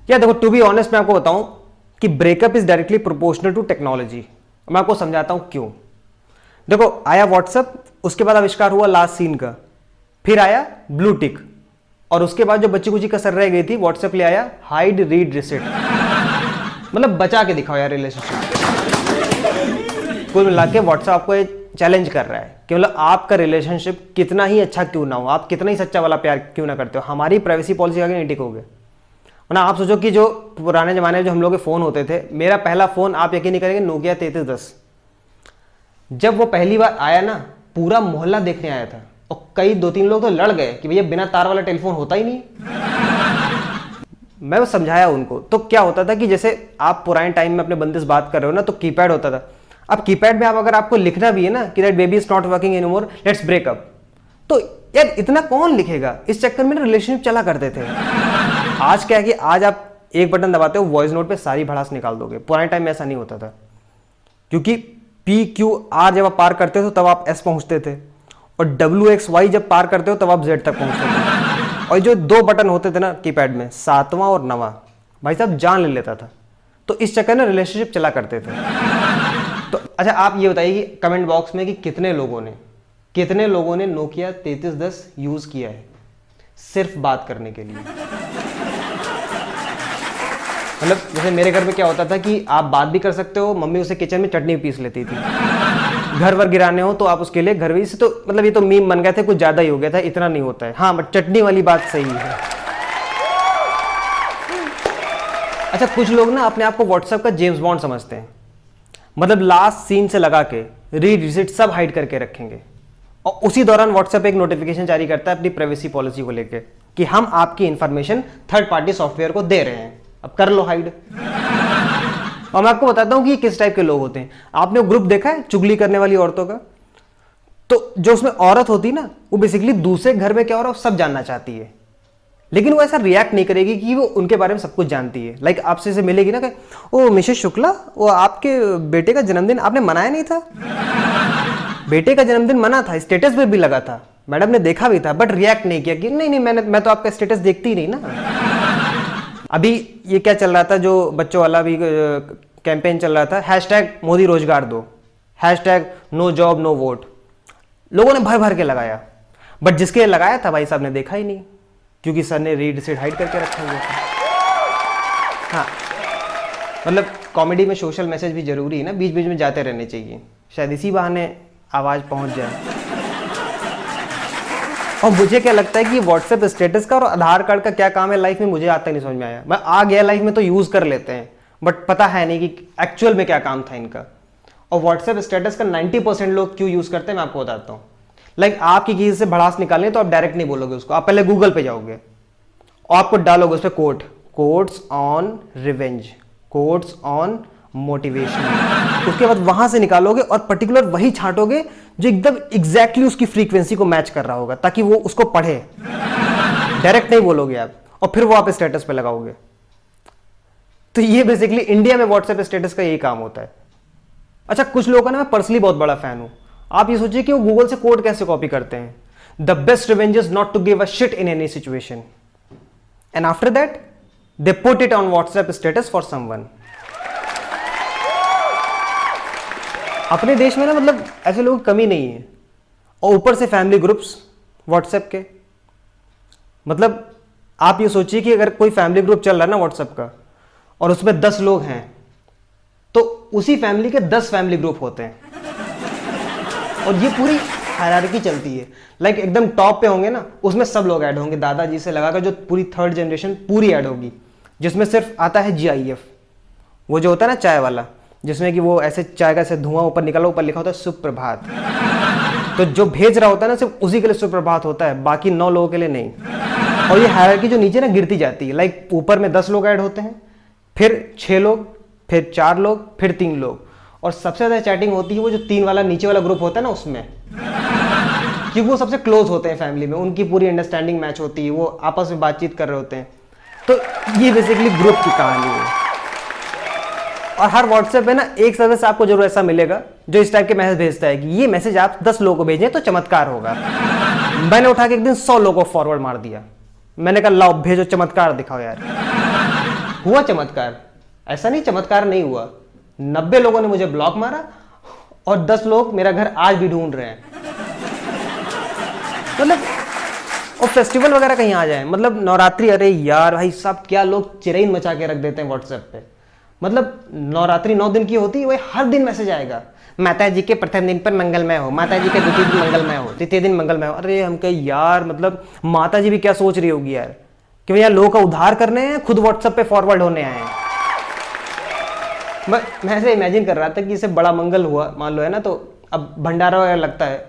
या देखो, to be honest मैं आपको बताऊं कि breakup is directly proportional to technology. मैं आपको समझाता हूं क्यों। देखो, आया व्हाट्सएप, उसके बाद आविष्कार हुआ लास्ट सीन का, फिर आया ब्लू टिक, और उसके बाद जो बच्ची कुची कसर रह गई थी, व्हाट्सएप ले आया हाइड रीड रिसेट। मतलब बचा के दिखाओ यार रिलेशनशिप। कुल मिला के व्हाट्सएप आपको चैलेंज कर रहा है कि मतलब आपका रिलेशनशिप कितना ही अच्छा क्यों ना हो, आप कितना ही सच्चा वाला प्यार क्यों ना करते हो, हमारी प्राइवेसी पॉलिसी आगे नहीं टिकोगे। वरना आप सोचो कि जो पुराने जमाने में जो हम लोग के फ़ोन होते थे, मेरा पहला फ़ोन आप यकीन नहीं करेंगे नोकिया 3310। जब वो पहली बार आया ना, पूरा मोहल्ला देखने आया था, और कई 2-3 लोग तो लड़ गए कि भैया बिना तार वाला टेलीफोन होता ही नहीं। मैं वो समझाया उनको। तो क्या होता था कि जैसे आप पुराने टाइम में अपने बंदे से बात कर रहे हो ना, तो कीपैड होता था। अब कीपैड में आप अगर आपको लिखना भी है ना कि that baby is not working anymore, let's break up, तो यार इतना कौन लिखेगा। इस चक्कर में रिलेशनशिप चला करते थे। आज क्या है कि आज आप एक बटन दबाते हो, वॉइस नोट पे सारी भड़ास निकाल दोगे। पुराने टाइम में ऐसा नहीं होता था, क्योंकि PQR जब आप पार करते हो तब आप S पहुंचते थे, और WXY जब पार करते हो तब आप Z तक पहुंचते थे। और जो 2 बटन होते थे ना कीपैड में, 7वां और 9वां, भाई साहब जान ले लेता था। तो इस चक्कर में रिलेशनशिप चला करते थे। तो अच्छा, आप ये बताइए कि कमेंट बॉक्स में कि कितने लोगों ने नोकिया 3310 यूज किया है सिर्फ बात करने के लिए। मतलब जैसे मेरे घर में क्या होता था कि आप बात भी कर सकते हो, मम्मी उसे किचन में चटनी पीस लेती थी। घर वर गिराने हो तो आप उसके लिए घर भी से, तो मतलब ये तो मीम बन गए थे, कुछ ज्यादा ही हो गया था, इतना नहीं होता है। हाँ, बट चटनी वाली बात सही है। अच्छा, कुछ लोग ना अपने आप को व्हाट्सएप का जेम्स बॉन्ड समझते हैं। मतलब लास्ट सीन से लगा के रीड रिसीट सब हाइड करके रखेंगे, और उसी दौरान व्हाट्सएप एक नोटिफिकेशन जारी करता है अपनी प्राइवेसी पॉलिसी को लेकर कि हम आपकी इंफॉर्मेशन थर्ड पार्टी सॉफ्टवेयर को दे रहे हैं, अब कर लो हाइड। और मैं आपको बताता हूं कि किस टाइप के लोग होते हैं। आपने वो ग्रुप देखा है चुगली करने वाली औरतों का? तो जो उसमें औरत होती ना, वो बेसिकली दूसरे घर में क्या हो रहा है सब जानना चाहती है, लेकिन वो ऐसा रिएक्ट नहीं करेगी कि वो उनके बारे में सब कुछ जानती है। लाइक आपसे से मिलेगी ना कि ओ मिसेस शुक्ला, वो आपके बेटे का जन्मदिन आपने मनाया नहीं था? बेटे का जन्मदिन मना था, स्टेटस पे भी लगा था, मैडम ने देखा भी था, बट रिएक्ट नहीं किया कि नहीं नहीं मैं तो आपका स्टेटस देखती ही नहीं ना। अभी ये क्या चल रहा था, जो बच्चों वाला भी कैंपेन चल रहा था, हैशटैग मोदी रोजगार दो, hashtag no job no vote, लोगों ने भर भर के लगाया, बट जिसके लगाया था भाई साहब ने देखा ही नहीं, क्योंकि सर ने रीड से हाइड करके रखा हुआ था। हाँ, मतलब कॉमेडी में सोशल मैसेज भी जरूरी है ना, बीच बीच में जाते रहने चाहिए, शायद इसी बहाने आवाज पहुंच जाए। और मुझे क्या लगता है कि व्हाट्सएप स्टेटस का और आधार कार्ड का क्या काम है लाइफ में, मुझे आज तक नहीं समझ में आया। मैं आ गया लाइफ में तो यूज कर लेते हैं, बट पता है नहीं कि एक्चुअल में क्या काम था इनका। और व्हाट्सएप स्टेटस का 90% लोग क्यों यूज करते हैं मैं आपको बताता हूँ। लाइक आपकी किसी से भड़ास निकालनी है तो आप डायरेक्ट नहीं बोलोगे उसको, आप पहले गूगल पे जाओगे और आपको डालोगे उस पर quotes on revenge, quotes on motivation, उसके बाद वहां से निकालोगे और पर्टिकुलर वही छांटोगे जो एकदम एग्जैक्टली उसकी फ्रीक्वेंसी को मैच कर रहा होगा, ताकि वो उसको पढ़े। डायरेक्ट नहीं बोलोगे आप, और फिर वो आप स्टेटस पे लगाओगे। तो ये बेसिकली इंडिया में व्हाट्सएप स्टेटस का यही काम होता है। अच्छा, कुछ लोगों का ना मैं पर्सनली बहुत बड़ा फैन हूं। आप ये सोचिए कि वो गूगल से कोड कैसे कॉपी करते हैं। The best revenge is not to give a shit in any situation, and after that they put it on WhatsApp status for someone. अपने देश में ना मतलब ऐसे लोगों की कमी नहीं है, और ऊपर से फैमिली ग्रुप्स व्हाट्सएप के। मतलब आप ये सोचिए कि अगर कोई फैमिली ग्रुप चल रहा है ना व्हाट्सएप का, और उसमें 10 लोग हैं, तो उसी फैमिली के 10 फैमिली ग्रुप होते हैं, और ये पूरी हायरार्की चलती है। लाइक एकदम टॉप पे होंगे ना, उसमें सब लोग ऐड होंगे, दादाजी से लगाकर जो पूरी थर्ड जनरेशन पूरी ऐड होगी, जिसमें सिर्फ आता है GIF, वो जो होता है ना चाय वाला, जिसमें कि वो ऐसे चाय का ऐसे धुआं ऊपर निकला, ऊपर लिखा होता है सुप्रभात। तो जो भेज रहा होता है ना सिर्फ उसी के लिए सुप्रभात होता है, बाकी 9 लोगों के लिए नहीं। और ये हायरार्की जो नीचे ना गिरती जाती है, लाइक ऊपर में 10 लोग ऐड होते हैं, फिर 6 लोग, फिर 4 लोग, फिर 3 लोग, और सबसे ज्यादा चैटिंग होती है वो जो 3 वाला नीचे वाला ग्रुप होता है ना उसमें, क्योंकि वो सबसे क्लोज होते हैं फैमिली में, उनकी पूरी अंडरस्टैंडिंग मैच होती है, वो आपस में बातचीत कर रहे होते हैं। तो ये बेसिकली ग्रुप की कहानी है। और हर व्हाट्सएप पे ना एक सदस्य आपको जरूर ऐसा मिलेगा जो इस टाइप के मैसेज भेजता है कि ये मैसेज आप 10 लोगों को भेजें तो चमत्कार होगा। मैंने उठा के एक दिन 100 लोगों को फॉरवर्ड मार दिया। मैंने कहा लाओ भेजो, चमत्कार दिखाओ यार। हुआ चमत्कार, ऐसा नहीं चमत्कार नहीं हुआ। 90 लोगों ने मुझे ब्लॉक मारा और 10 लोग मेरा घर आज भी ढूंढ रहे हैं। मतलब और फेस्टिवल वगैरह कहीं आ जाए, मतलब नवरात्रि, अरे यार भाई साहब क्या लोग चिरैन मचा के रख देते हैं व्हाट्सएप पे। मतलब नवरात्रि 9 दिन की होती है, वही हर दिन मैसेज आएगा, माता जी के प्रथम दिन पर मंगलमय हो, माता जी के द्वितीय दिन मंगलमय हो, तृतीय दिन मंगलमय हो। अरे हम कहे यार, मतलब माता जी भी क्या सोच रही होगी यार कि भैया लोगों का उद्धार करने हैं, खुद व्हाट्सएप पे फॉरवर्ड होने आए हैं। मैं ऐसे इमेजिन कर रहा था कि इसे बड़ा मंगल हुआ मान लो, है ना, तो अब भंडारा वगैरह लगता है,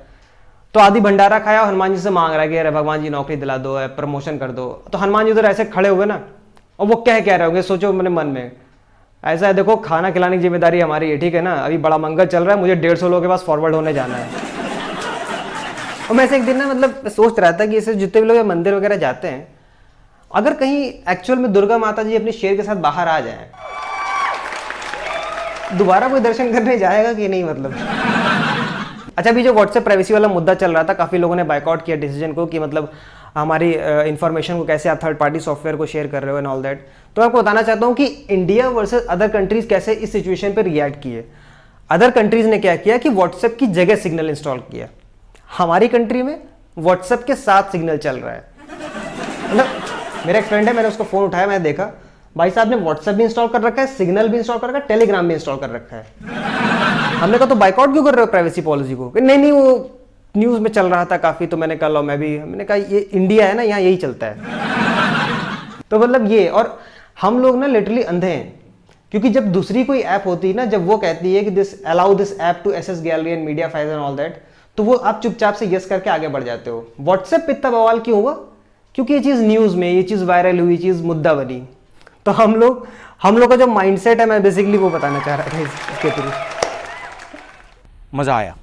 तो आदि भंडारा खाया और हनुमान जी से मांग रहा है कि अरे भगवान जी नौकरी दिला दो, प्रमोशन कर दो। तो हनुमान जी उधर ऐसे खड़े हुए ना, और वो कह रहे होंगे, सोचो मेरे मन में, ऐसा है देखो खाना खिलाने की जिम्मेदारी हमारी है, ठीक है ना, अभी बड़ा मंगल चल रहा है, मुझे 150 लोगों के पास फॉरवर्ड होने जाना है। और मैं ऐसे एक दिन ना, मतलब सोच रहा था कि ऐसे जितने भी लोग मंदिर वगैरह जाते हैं, अगर कहीं एक्चुअल में दुर्गा माता जी अपने शेर के साथ बाहर आ जाएं, दोबारा कोई दर्शन करने जाएगा कि नहीं, मतलब। अच्छा, अभी जो व्हाट्सएप प्राइवेसी वाला मुद्दा चल रहा था, काफी लोगों ने बायकॉट किया डिसीजन को कि मतलब हमारी इंफॉर्मेशन को कैसे आप थर्ड पार्टी सॉफ्टवेयर को शेयर कर रहे हो एंड ऑल दैट। तो मैं आपको बताना चाहता हूं कि इंडिया वर्सेस अदर कंट्रीज कैसे इस सिचुएशन पर रिएक्ट किए। अदर कंट्रीज ने क्या किया कि व्हाट्सएप की जगह सिग्नल इंस्टॉल किया। हमारी कंट्री में व्हाट्सएप के साथ सिग्नल चल रहा है। मतलब मेरा एक फ्रेंड है, मैंने उसको फोन उठाया, मैंने देखा भाई साहब ने व्हाट्सएप भी इंस्टॉल कर रखा है, सिग्नल भी इंस्टॉल कर रखा है, टेलीग्राम भी इंस्टॉल कर रखा है। हमने कहा तो बाइकआउट क्यों कर रहे हो प्राइवेसी पॉलिसी को? नहीं वो न्यूज में चल रहा था काफी, तो मैंने कहा लो मैंने कहा ये इंडिया है ना, यहाँ यही चलता है। तो मतलब ये, और हम लोग ना लिटरली अंधे हैं, क्योंकि जब दूसरी कोई ऐप होती है ना, जब वो कहती है कि this allow this app to access gallery and media files and all that, तो वो आप चुपचाप से यस करके आगे बढ़ जाते हो। व्हाट्सएप पे इतना बवाल क्यों हुआ? क्योंकि ये चीज न्यूज में, ये चीज वायरल हुई, चीज मुद्दा बनी। तो हम लोग का जो माइंडसेट है, मैं बेसिकली वो बताना चाह रहा था इसके थ्रू। मजा आया।